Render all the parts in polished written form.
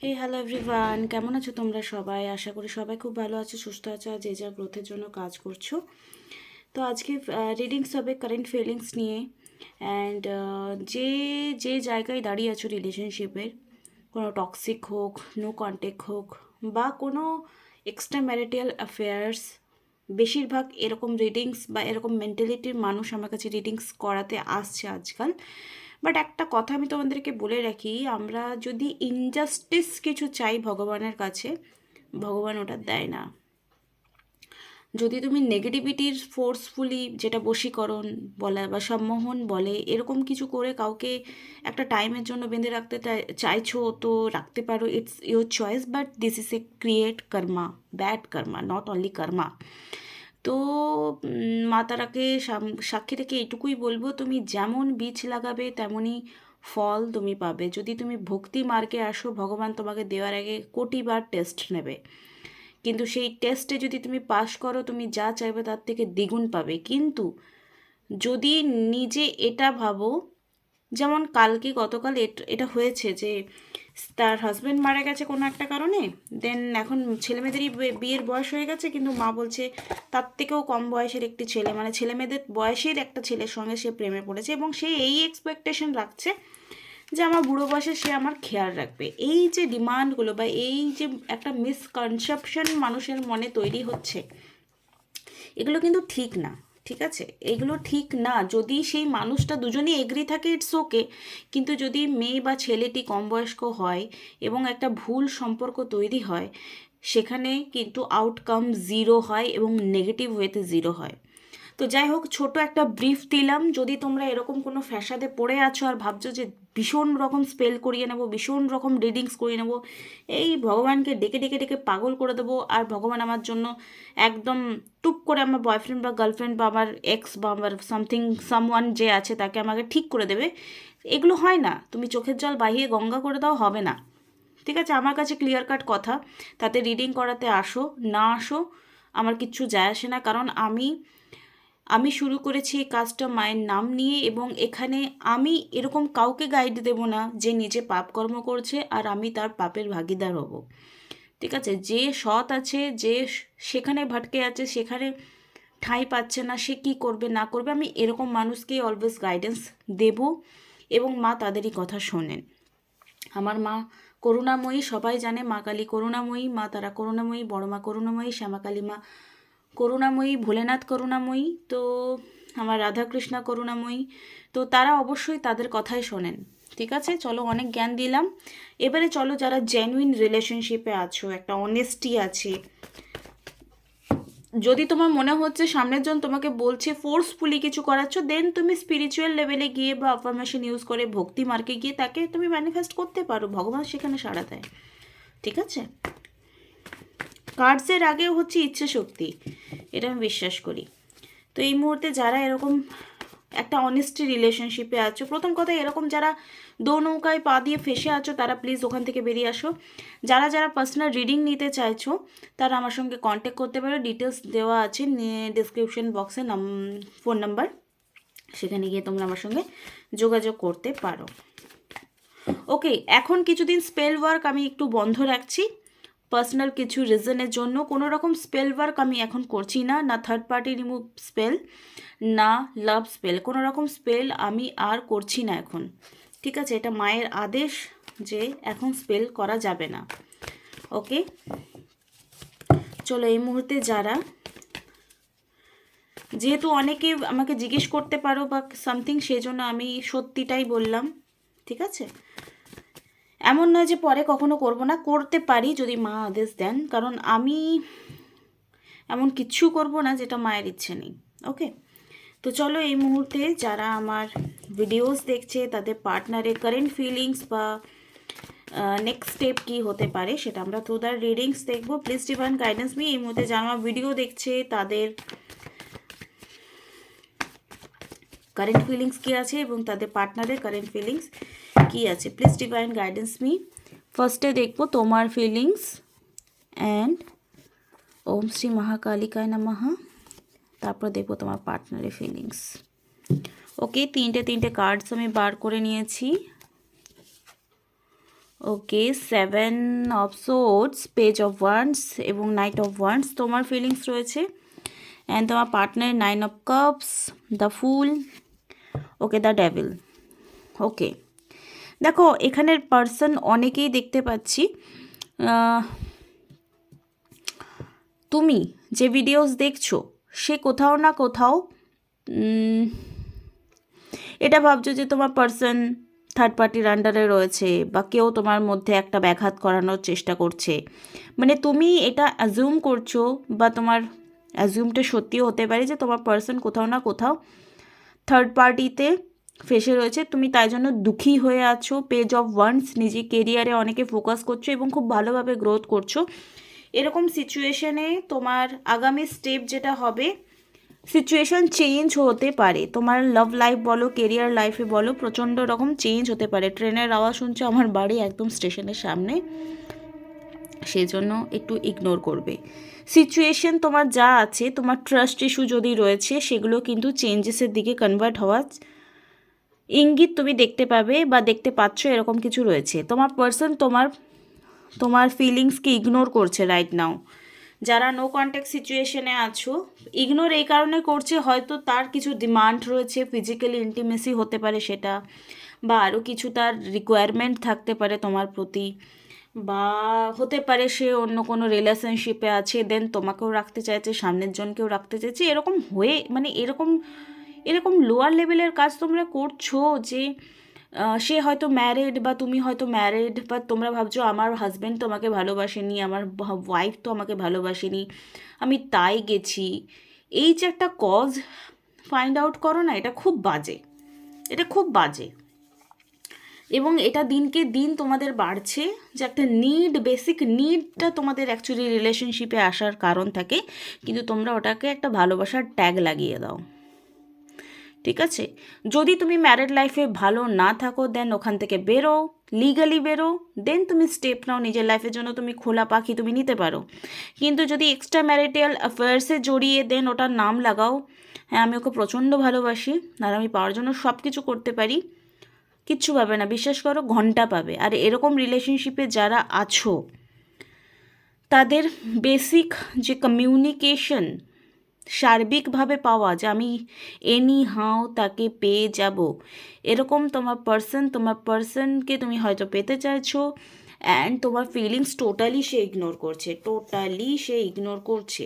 হে hello everyone, কেমন আছো তোমরা সবাই? আশা করি সবাই খুব ভালো আছো, সুস্থ আছো, আর যে যার গ্রোথের জন্য কাজ করছো। তো আজকে রিডিংস হবে কারেন্ট ফিলিংস নিয়ে। অ্যান্ড যে যে জায়গায় দাঁড়িয়ে আছো রিলেশনশিপের, কোনো টক্সিক হোক, নো কন্ট্যাক্ট হোক, বা কোনো এক্সট্রা ম্যারিটাল অ্যাফেয়ার্স, বেশিরভাগ এরকম রিডিংস বা এরকম মেন্টালিটির মানুষ আমার কাছে রিডিংস করাতে আসছে আজকাল। বাট একটা কথা আমি তোমাদেরকে বলে রাখি, আমরা যদি ইনজাস্টিস কিছু চাই ভগবানের কাছে, ভগবান ওটা দেয় না। যদি তুমি নেগেটিভিটির ফোর্সফুলি, যেটা বশীকরণ বলে বা সম্মোহন বলে, এরকম কিছু করে কাউকে একটা টাইমের জন্য বেঁধে রাখতে চাইছো, তো রাখতে পারো, it's your choice, but this is a create karma, bad karma, not only karma. তো মা তারাকে সাক্ষী রেখে এটুকুই বলবো, তুমি যেমন বীজ লাগাবে তেমনই ফল তুমি পাবে। যদি তুমি ভক্তি মার্গে আসো, ভগবান তোমাকে দেওয়ার আগে কোটিবার টেস্ট নেবে, কিন্তু সেই টেস্টে যদি তুমি পাশ করো, তুমি যা চাইবে তার থেকে দ্বিগুণ পাবে। কিন্তু যদি নিজে এটা ভাবো, যেমন কালকে গতকাল এটা হয়েছে যে তার হাজব্যান্ড মারা গেছে কোনো একটা কারণে, দেন এখন ছেলেমেয়েদেরই বিয়ের বয়স হয়ে গেছে, কিন্তু মা বলছে তার থেকেও কম বয়সের একটি ছেলে, মানে ছেলেমেয়েদের বয়সের একটা ছেলের সঙ্গে সে প্রেমে পড়েছে, এবং সে এই এক্সপেকটেশন রাখছে যে আমার বুড়ো বয়সে সে আমার খেয়াল রাখবে। এই যে ডিমান্ডগুলো বা এই যে একটা মিসকনসেপশন মানুষের মনে তৈরি হচ্ছে, এগুলো কিন্তু ঠিক না। ঠিক আছে, এগুলো ঠিক না। যদি সেই মানুষটা দুজনেই এগ্রি থাকে, ইটস ওকে। কিন্তু যদি মেয়ে বা ছেলেটি কম বয়স্ক হয় এবং একটা ভুল সম্পর্ক তৈরি হয়, সেখানে কিন্তু আউটকাম জিরো হয় এবং নেগেটিভ ওয়েতে জিরো হয়। তো যাই হোক, ছোট একটা ব্রিফ দিলাম। যদি তোমরা এরকম কোনো ফ্যাসাদে পড়ে আছো আর ভাবছো যে ভীষণ রকম স্পেল করিয়ে নেবো, ভীষণ রকম রিডিংস করিয়ে নেবো, এই ভগবানকে ডেকে ডেকে ডেকে পাগল করে দেবো, আর ভগবান আমার জন্য একদম টুপ করে আমার বয়ফ্রেন্ড বা গার্লফ্রেন্ড বা আমার এক্স বা আমার সামথিং সামওয়ান যে আছে তাকে আমাকে ঠিক করে দেবে, এগুলো হয় না। তুমি চোখের জল বাহিয়ে গঙ্গা করে দাও, হবে না। ঠিক আছে, আমার কাছে ক্লিয়ার কাট কথা। তাতে রিডিং করাতে আসো না আসো আমার কিচ্ছু যায় আসে না, কারণ আমি আমি শুরু করেছি এই কাজটা মায়ের নাম নিয়ে, এবং এখানে আমি এরকম কাউকে গাইড দেব না যে নিজে পাপ কর্ম করছে আর আমি তার পাপের ভাগিদার হব। ঠিক আছে, যে সৎ আছে, যে সেখানে ভটকে আছে, সেখানে ঠাঁই পাচ্ছে না, সে কী করবে না করবে, আমি এরকম মানুষকেই অলওয়েজ গাইডেন্স দেব, এবং মা তাদেরই কথা শোনেন। আমার মা করুণাময়ী, সবাই জানে মা কালী করুণাময়ী, মা তারা করুণাময়ী, বড় মা করুণাময়ী, শ্যামাকালী মা করুণাময়ী, ভোলেনাথ করুণাময়ী, তো আমার রাধাকৃষ্ণা করুণাময়ী। তো তারা অবশ্যই তাদের কথাই শোনেন। ঠিক আছে, চলো অনেক জ্ঞান দিলাম। এবারে চলো, যারা জেনুইন রিলেশনশিপে আছো, একটা অনেস্টি আছে, যদি তোমার মনে হচ্ছে সামনের জন তোমাকে বলছে ফোর্সফুলি কিছু করাচ্ছ, দেন তুমি স্পিরিচুয়াল লেভেলে গিয়ে বা অ্যাফার্মেশন ইউজ করে ভক্তি মার্কে গিয়ে তাকে তুমি ম্যানিফেস্ট করতে পারো, ভগবান সেখানে সাড়া দেয়। ঠিক আছে, কার্ডসের আগেও হচ্ছে ইচ্ছে শক্তি, এটা আমি বিশ্বাস করি। তো এই মুহূর্তে যারা এরকম একটা অনেস্টি রিলেশনশিপে আছো, প্রথম কথা এরকম যারা দো নৌকায় পা দিয়ে ফেসে আছো, তারা প্লিজ ওখান থেকে বেরিয়ে আসো। যারা যারা পার্সোনাল রিডিং নিতে চাইছো, তারা আমার সঙ্গে কন্ট্যাক্ট করতে পারো, ডিটেলস দেওয়া আছে ডিসক্রিপশন বক্সে, ফোন নাম্বার, সেখানে গিয়ে তোমরা আমার সঙ্গে যোগাযোগ করতে পারো। ওকে, এখন কিছুদিন স্পেল ওয়ার্ক আমি একটু বন্ধ রাখছি, পার্সোনাল কিছু রিজনের জন্য। কোনো রকম স্পেল ওয়ার্ক আমি এখন করছি না, না থার্ড পার্টি রিমুভ স্পেল, না লাভ স্পেল, কোনো রকম স্পেল আমি আর করছি না এখন। ঠিক আছে, এটা মায়ের আদেশ যে এখন স্পেল করা যাবে না। ওকে, চলো এই মুহূর্তে যারা, যেহেতু অনেকে আমাকে জিজ্ঞেস করতে পারো বা সামথিং, সেই জন্য আমি সত্যিটাই বললাম। ঠিক আছে, এমন নয় যে পরে কখনো করব না, করতে পারি যদি মা আদেশ দেন, কারণ আমি এমন কিচ্ছু করব না যেটা মায়ের ইচ্ছে নেই। ওকে, তো চলো এই মুহূর্তে যারা আমার ভিডিওস দেখছে, তাদের পার্টনারের কারেন্ট ফিলিংস বা নেক্সট স্টেপ কী হতে পারে সেটা আমরা থ্রু দ্য রিডিংস দেখবো। Please divine guidance me. এই মুহূর্তে যারা আমার ভিডিও দেখছে, তাদের কারেন্ট ফিলিংস কী আছে এবং তাদের পার্টনারের কারেন্ট ফিলিংস কী আছে, প্লিজ ডিভাইন গাইডেন্স মি। ফার্স্টে দেখবো তোমার ফিলিংস অ্যান্ড ওম শ্রী মহাকালিকায় নমঃ। তারপর দেখবো তোমার পার্টনারের ফিলিংস। ওকে, তিনটে কার্ডস আমি বার করে নিয়েছি। Okay, 7 of swords, page of wands এবং নাইট অফ ওয়ান্ডস তোমার ফিলিংস রয়েছে। অ্যান্ড তোমার partner 9 of cups, the fool, okay, the devil. Okay, দেখো এখানের পার্সন অনেকেই দেখতে পাচ্ছি। আহ, তুমি যে ভিডিওস দেখছো সে কোথাও না কোথাও এটা ভাবছো যে তোমার পার্সন থার্ড পার্টির আন্ডারে রয়েছে বা কেউ তোমার মধ্যে একটা ব্যাঘাত করানোর চেষ্টা করছে। মানে তুমি এটা অ্যাজিউম করছো বা তোমার অ্যাজিউমটা সত্যিও হতে পারে যে তোমার পার্সন কোথাও না কোথাও থার্ড পার্টিতে ফেসে রয়েছে। তুমি তাই জন্য দুঃখী হয়ে আছো। পেজ অফ ওয়ান্ডস, নিজে কেরিয়ারে অনেকে ফোকাস করছো এবং খুব ভালোভাবে গ্রোথ করছো। এরকম সিচুয়েশনে তোমার আগামী স্টেপ যেটা হবে, সিচুয়েশন চেঞ্জ হতে পারে। তোমার লাভ লাইফ বলো, কেরিয়ার লাইফে বলো, প্রচণ্ড রকম চেঞ্জ হতে পারে। ট্রেনের আওয়াজ শুনছো, আমার বাড়ি একদম স্টেশনের সামনে, সেই জন্য একটু ইগনোর করবে। সিচুয়েশন তোমার যা আছে, তোমার ট্রাস্ট ইস্যু যদি রয়েছে সেগুলো কিন্তু চেঞ্জেসের দিকে কনভার্ট হওয়ার ইঙ্গিত তুমি দেখতে পাবে বা দেখতে পাচ্ছ, এরকম কিছু রয়েছে। তোমার পার্সন তোমার তোমার ফিলিংসকে ইগনোর করছে রাইট নাও। যারা নো কন্ট্যাক্ট সিচুয়েশনে আছো, ইগনোর এই কারণে করছে, হয়তো তার কিছু ডিমান্ড রয়েছে, ফিজিক্যালি ইন্টিমেসি হতে পারে সেটা, বা আরও কিছু তার রিকোয়ারমেন্ট থাকতে পারে তোমার প্রতি, বা হতে পারে সে অন্য কোনো রিলেশনশিপে আছে, দেন তোমাকেও রাখতে চাইছে, সামনের জনকেও রাখতে চাইছে। এরকম হয়ে মানে এরকম এরকম লোয়ার লেভেলের কাজ তোমরা করছো যে সে হয়তো ম্যারিড বা তুমি হয়তো ম্যারিড, বা তোমরা ভাবছো আমার হাজব্যান্ড তো আমাকে ভালোবাসেনি, আমার ওয়াইফ তো আমাকে ভালোবাসেনি, আমি তাই গেছি। এই যে একটা কজ ফাইন্ড আউট করো না, এটা খুব বাজে, এটা খুব বাজে। এবং এটা দিনকে দিন তোমাদের বাড়ছে, যে একটা নিড, বেসিক নিডটা তোমাদের অ্যাকচুয়ালি রিলেশনশিপে আসার কারণ থাকে, কিন্তু তোমরা ওটাকে একটা ভালোবাসার ট্যাগ লাগিয়ে দাও। ঠিক আছে, যদি তুমি ম্যারিড লাইফে ভালো না থাকো, দেন ওখান থেকে বেরো, লিগালি বেরো, দেন তুমি স্টেপ নাও নিজের লাইফের জন্য। তুমি খোলা পাখি তুমি নিতে পারো। কিন্তু যদি এক্সট্রা ম্যারিটাল অ্যাফেয়ার্সে জড়িয়ে দেন ওটার নাম লাগাও, হ্যাঁ আমি ওকে প্রচণ্ড ভালোবাসি আর আমি পাওয়ার জন্য সব কিছু করতে পারি, কিচ্ছু পাবে না, বিশ্বাস করো, ঘন্টা পাবে। আর এরকম রিলেশনশিপে যারা আছো তাদের বেসিক যে কমিউনিকেশন সার্বিকভাবে পাওয়া, যে আমি এনি হাও তাকে পেয়ে যাব, এরকম তোমার পার্সনকে তুমি হয়তো পেতে চাইছো, অ্যান্ড তোমার ফিলিংস টোটালি সে ইগনোর করছে, টোটালি সে ইগনোর করছে।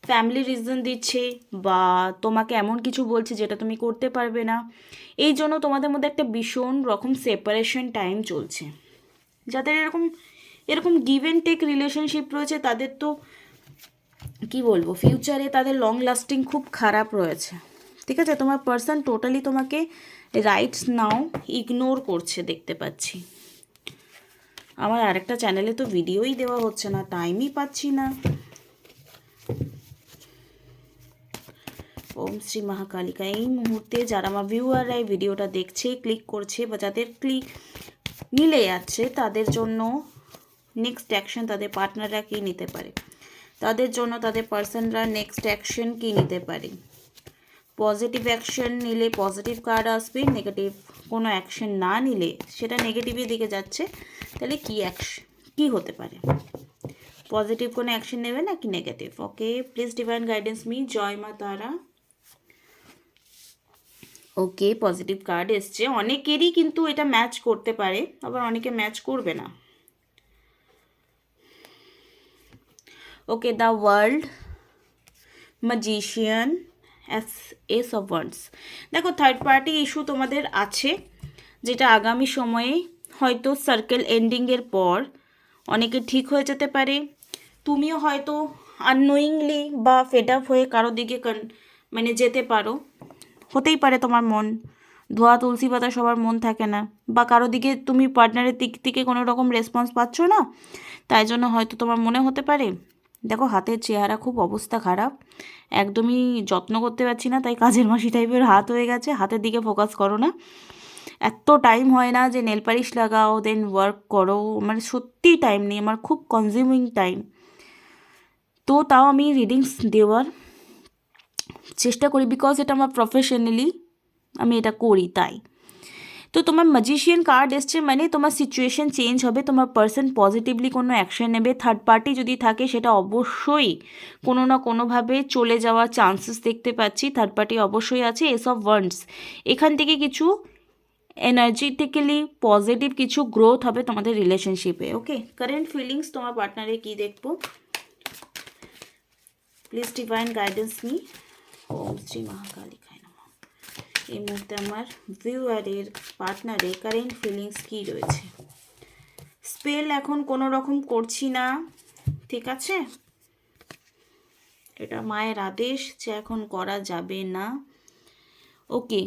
ফ্যামিলি রিজন দিচ্ছে বা তোমাকে এমন কিছু বলছে যেটা তুমি করতে পারবে না। এই জন্য তোমাদের মধ্যে একটা ভীষণ রকম সেপারেশন টাইম চলছে। যাদের এরকম এরকম গিভ অ্যান্ড টেক রিলেশনশিপ রয়েছে তাদের তো কি বলবো, ফিউচারে তাদের লং লাস্টিং খুব খারাপ রয়েছে। ঠিক আছে, তোমার পার্সন টোটালি তোমাকে রাইটস নাও ইগনোর করছে দেখতে পাচ্ছি। আমার আরেকটা চ্যানেলে তো ভিডিওই দেওয়া হচ্ছে না, টাইমই পাচ্ছি না। ওম শ্রী মহাকালিকা। এই মুহূর্তে যারা আমার ভিউয়াররা এই ভিডিওটা দেখছে, ক্লিক করছে, বা যাদের ক্লিক মিলে যাচ্ছে, তাদের জন্য নেক্সট অ্যাকশন তাদের পার্টনাররা কী নিতে পারে, তাদের জন্য তাদের পার্সনরা নেক্সট অ্যাকশন কী নিতে পারে। পজিটিভ অ্যাকশন নিলে পজিটিভ কার্ড আসবে, নেগেটিভ কোনো অ্যাকশন না নিলে সেটা নেগেটিভের দিকে যাচ্ছে, তাহলে কী হতে পারে? পজিটিভ কোনো অ্যাকশন নেবে নাকি negative? Okay, please divine guidance me. জয় মা তারা। ওকে, পজিটিভ কার্ড এসছে। অনেকেরই কিন্তু এটা ম্যাচ করতে পারে, আবার অনেকে ম্যাচ করবে না। Okay, the world, magician, ace of wands. দেখো থার্ড পার্টি ইস্যু তোমাদের আছে, যেটা আগামী সময়ে হয়তো সার্কেল এন্ডিংয়ের পর অনেকে ঠিক হয়ে যেতে পারে। তুমিও হয়তো আননোয়িংলি বা ফেড আপ হয়ে কারো দিকে মানে যেতে পারো, হতেই পারে। তোমার মন ধোয়া তুলসী পাতা, সবার মন থাকে না, বা কারো দিকে তুমি পার্টনারের দিক থেকে কোনো রকম রেসপন্স পাচ্ছ না, তাই জন্য হয়তো তোমার মনে হতে পারে। দেখো হাতের চেহারা খুব অবস্থা খারাপ, একদমই যত্ন করতে পারছি না, তাই কাজের মাসি টাইপের হাত হয়ে গেছে। হাতের দিকে ফোকাস করো না, এত টাইম হয় না যে নেল পালিশ লাগাও দেন ওয়ার্ক করো, মানে সত্যিই টাইম নেই আমার, খুব কনজিউমিং টাইম। তো তাও আমি রিডিংস দেওয়ার চেষ্টা করি, বিকজ এটা আমার প্রফেশনালি আমি এটা করি, তাই। তো তোমার ম্যাজিশিয়ান কার্ড এসছে মানে তোমার সিচুয়েশন চেঞ্জ হবে, তোমার পার্সন পজিটিভলি কোনো অ্যাকশন নেবে। থার্ড পার্টি যদি থাকে সেটা অবশ্যই কোনো না কোনোভাবে চলে যাওয়ার চান্সেস দেখতে পাচ্ছি, থার্ড পার্টি অবশ্যই আছে। এস অফ ওয়ান্ডস, এখান থেকে কিছু এনার্জেটিক্যালি পজিটিভ কিছু গ্রোথ হবে তোমাদের রিলেশনশিপে। ওকে, কারেন্ট ফিলিংস তোমার পার্টনারে কি দেখবো, প্লিজ ডিভাইন গাইডেন্স মি। ওম শ্রী মহাকালিকায় নমঃ। এই মুহূর্তে আমার ভিউয়ারের পার্টনারে কারেন্ট ফিলিংস কি রয়েছে। স্পেল এখন কোনো রকম করছি না, ঠিক আছে, এটা মায়ের আদেশ যে এখন করা যাবে না। ওকে,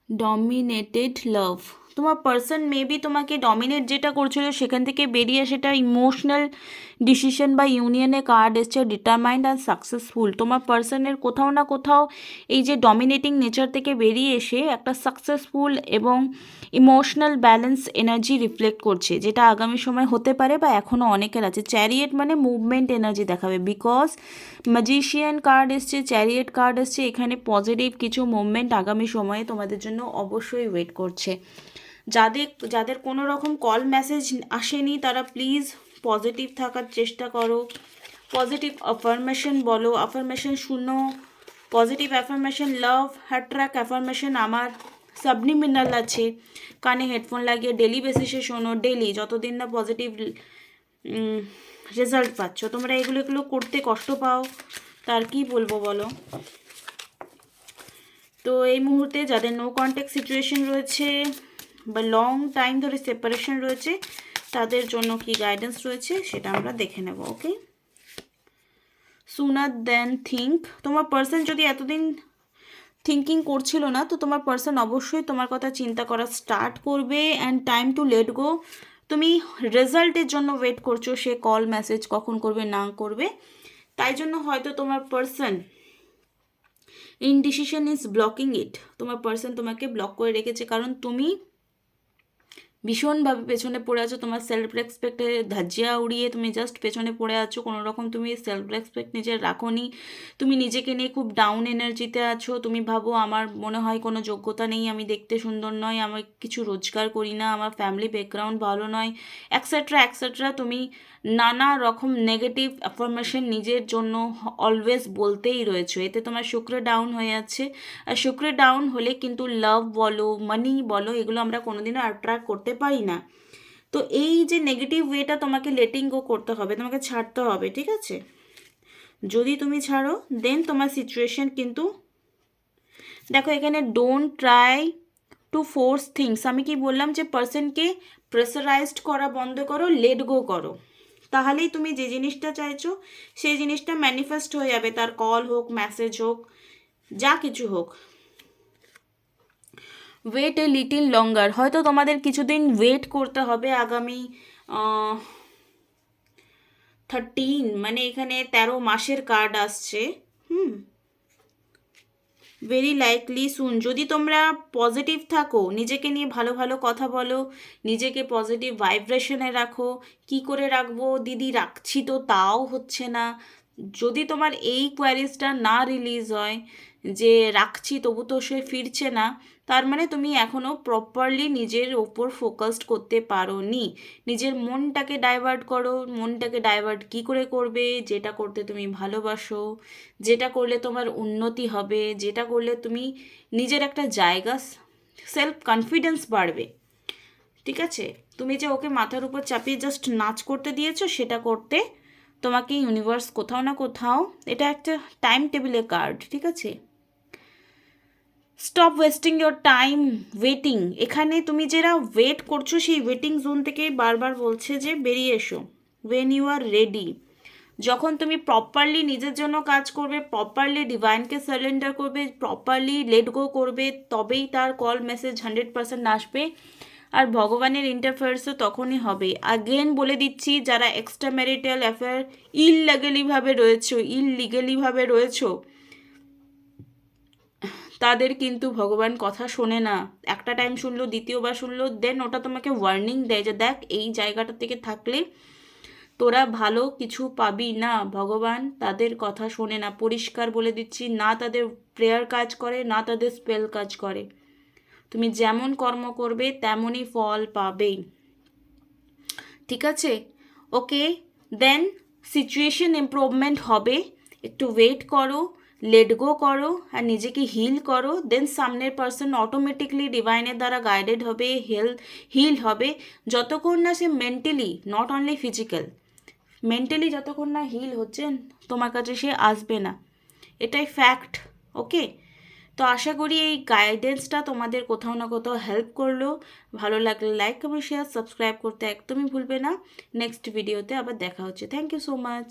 ডমিনেটেড লাভ, তোমার পার্সন মেবি তোমাকে ডমিনেট যেটা করছিল সেখান থেকে বেরিয়ে সেটা ইমোশনাল ডিসিশন বা ইউনিয়নে কার্ড এসছে ডিটারমাইন্ড অ্যান্ড সাকসেসফুল। তোমার পার্সনের কোথাও না কোথাও এই যে ডমিনেটিং নেচার থেকে বেরিয়ে এসে একটা সাকসেসফুল এবং ইমোশনাল ব্যালেন্স এনার্জি রিফ্লেক্ট করছে, যেটা আগামী সময় হতে পারে বা এখনও অনেকের আছে। চ্যারিয়েট মানে মুভমেন্ট এনার্জি দেখাবে, বিকজ ম্যাজিশিয়ান কার্ড এসছে, চ্যারিয়েট কার্ড এসছে, এখানে পজিটিভ কিছু মুভমেন্ট আগামী সময়ে তোমাদের জন্য অবশ্যই ওয়েট করছে। যাদের কোনো রকম কল মেসেজ আসেনি তারা প্লিজ পজিটিভ থাকার চেষ্টা করো, পজিটিভ অ্যাফার্মেশন বলো, অ্যাফার্মেশন শুনো, পজিটিভ অ্যাফার্মেশন, লাভ অ্যাট্রাক্ট অ্যাফার্মেশন আমার সাবলিমিনাল আছে, কানে হেডফোন লাগিয়ে ডেলি বেসিসে শোনো, ডেলি, যতদিন না পজিটিভ রেজাল্ট পাচ্ছ। তোমরা এগুলো করতে কষ্ট পাও, তার কি বলবো বলো। তো এই মুহূর্তে যাদের নো কন্ট্যাক্ট সিচুয়েশন রয়েছে বা লং টাইম ধরে সেপারেশন রয়েছে তাদের জন্য কি গাইডেন্স রয়েছে সেটা আমরা দেখে নেব। ওকে, সুনার দেন থিঙ্ক, তোমার পার্সন যদি এতদিন থিঙ্কিং করছিল না তো তোমার পার্সন অবশ্যই তোমার কথা চিন্তা করা স্টার্ট করবে and time to let go. তুমি রেজাল্টের জন্য ওয়েট করছো, সে কল মেসেজ কখন করবে না করবে, তাই জন্য হয়তো তোমার পার্সন ইনডিসিশন ইজ ব্লকিং ইট। তোমার পার্সন তোমাকে ব্লক করে রেখেছে কারণ তুমি ভীষণভাবে পেছনে পড়ে আছো, তোমার সেলফ রেসপেক্টে ধাজ্জিয়া উড়িয়ে তুমি জাস্ট পেছনে পড়ে আছো, কোনো রকম তুমি সেলফ রেসপেক্ট নিজের রাখোনি, তুমি নিজেকে নিয়ে খুব ডাউন এনার্জিতে আছো। তুমি ভাবো আমার মনে হয় কোনো যোগ্যতা নেই, আমি দেখতে সুন্দর নয়, আমি কিছু রোজগার করি না, আমার ফ্যামিলি ব্যাকগ্রাউন্ড ভালো নয়, অ্যাকসেট্রা অ্যাকসেট্রা। তুমি নানা রকম নেগেটিভ অ্যাফার্মেশন নিজের জন্য অলওয়েজ বলতেই রয়েছো, এতে তোমার শুক্র ডাউন হয়ে যাচ্ছে। আর শুক্র ডাউন হলে কিন্তু লাভ বলো, মানি বলো, এগুলো আমরা কোনোদিনও অ্যাট্রাক্ট করতে পারি না। তো এই যে নেগেটিভ ওয়েটা তোমাকে লেটিং গো করতে হবে, তোমাকে ছাড়তে হবে, ঠিক আছে। যদি তুমি ছাড়ো দেন তোমার সিচুয়েশন কিন্তু দেখো এখানে don't try to force things. আমি কি বললাম যে পার্সনকে প্রেসারাইজড করা বন্ধ করো, লেট গো করো, তাহলেই তুমি যে জিনিসটা চাইছো সেই জিনিসটা ম্যানিফেস্ট হয়ে যাবে, তার কল হোক, মেসেজ হোক, যা কিছু হোক। ওয়েট এ লিটিল লঙ্গার, হয়তো তোমাদের কিছুদিন ওয়েট করতে হবে, আগামী 13 মানে এখানে 13 মাসের কার্ড আসছে। ভেরি লাইকলি সুন। যদি তোমরা পজিটিভ থাকো, নিজেকে নিয়ে ভালো ভালো কথা বলো, নিজেকে পজিটিভ ভাইব্রেশনে রাখো। কি করে রাখবো দিদি, রাখছি তো তাও হচ্ছে না। যদি তোমার এই কোয়ারিজটা না রিলিজ হয় যে রাখছি তবু তো সে ফিরছে না, তার মানে তুমি এখনও প্রপারলি নিজের ওপর ফোকাসড করতে পারো নি। নিজের মনটাকে ডাইভার্ট করো। মনটাকে ডাইভার্ট কি করে করবে? যেটা করতে তুমি ভালোবাসো, যেটা করলে তোমার উন্নতি হবে, যেটা করলে তুমি নিজের একটা জায়গা, সেলফ কনফিডেন্স বাড়বে, ঠিক আছে। তুমি যে ওকে মাথার উপর চাপিয়ে জাস্ট নাচ করতে দিয়েছো, সেটা করতে তোমাকে ইউনিভার্স কোথাও না কোথাও, এটা একটা টাইম টেবিলের কার্ড, ঠিক আছে। Stop wasting your time waiting. এখানে তুমি যারা ওয়েট করছো সেই ওয়েটিং জোন থেকে বারবার বলছে যে বেরিয়ে এসো ওয়েন ইউ আর রেডি। যখন তুমি প্রপারলি নিজের জন্য কাজ করবে, প্রপারলি ডিভাইনকে সারেন্ডার করবে, প্রপারলি লেট গো করবে, তবেই তার কল মেসেজ 100% আসবে। আর ভগবানের ইন্টারফেয়ার্সও তখনই হবে। আগেন বলে দিচ্ছি, যারা এক্সট্রা ম্যারিটাল অ্যাফেয়ার ইললিগালিভাবে রয়েছো তাদের কিন্তু ভগবান কথা শোনে না। একটা টাইম শুনলো, দ্বিতীয়বার শুনলো, দেন ওটা তোমাকে ওয়ার্নিং দেয় যে দেখ এই জায়গাটা থেকে থাকলে তোরা ভালো কিছু পাবি না। ভগবান তাদের কথা শোনে না, পরিষ্কার বলে দিচ্ছি। না তাদের প্রেয়ার কাজ করে, না তাদের স্পেল কাজ করে। তুমি যেমন কর্ম করবে তেমনই ফল পাবে, ঠিক আছে? ওকে, দেন সিচুয়েশন ইমপ্রুভমেন্ট হবে, একটু ওয়েট করো, লেট গো করো আর নিজেকে হিল করো, দেন সামনের পার্সন অটোমেটিকলি ডিভাইনের দ্বারা গাইডেড হবে, হিল হবে। যতক্ষণ না সে mentally, not only physical, mentally যতক্ষণ না হিল হচ্ছে তোমার কাছে সে আসবে না, এটাই ফ্যাক্ট। ওকে, তো আশা করি এই গাইডেন্সটা তোমাদের কোথাও না কোথাও হেল্প করলো। ভালো লাগলে লাইক কমেন্ট শেয়ার সাবস্ক্রাইব করতে একদমই ভুলবে না। নেক্সট ভিডিওতে আবার দেখা হচ্ছে। Thank you so much.